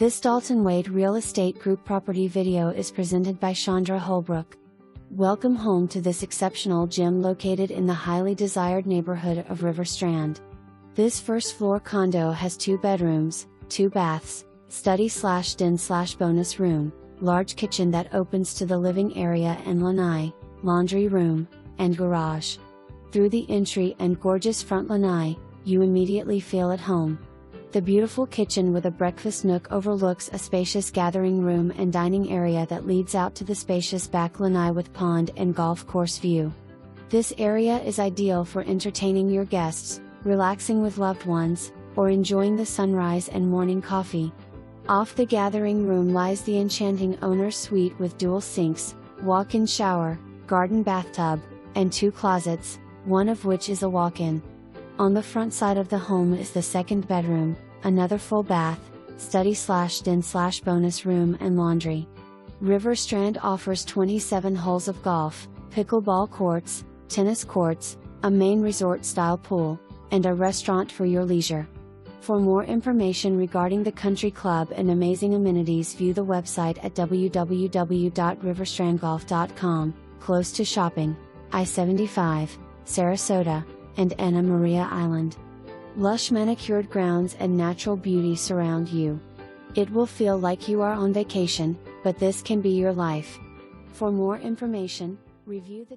This Dalton Wade Real Estate Group property video is presented by Shandra Holbrook. Welcome home to this exceptional gem located in the highly desired neighborhood of River Strand. This first floor condo has 2 bedrooms, 2 baths, study/den/bonus room, large kitchen that opens to the living area and lanai, laundry room, and garage. Through the entry and gorgeous front lanai, you immediately feel at home. The beautiful kitchen with a breakfast nook overlooks a spacious gathering room and dining area that leads out to the spacious back lanai with pond and golf course view. This area is ideal for entertaining your guests, relaxing with loved ones, or enjoying the sunrise and morning coffee. Off the gathering room lies the enchanting owner's suite with dual sinks, walk-in shower, garden bathtub, and 2 closets, one of which is a walk-in. On the front side of the home is the 2nd bedroom, another full bath, study/den/bonus room and laundry. River Strand offers 27 holes of golf, pickleball courts, tennis courts, a main resort-style pool, and a restaurant for your leisure. For more information regarding the country club and amazing amenities, view the website at www.riverstrandgolf.com, close to shopping, I-75, Sarasota, and Anna Maria Island. Lush manicured grounds and natural beauty surround you. It will feel like you are on vacation, but this can be your life. For more information, review the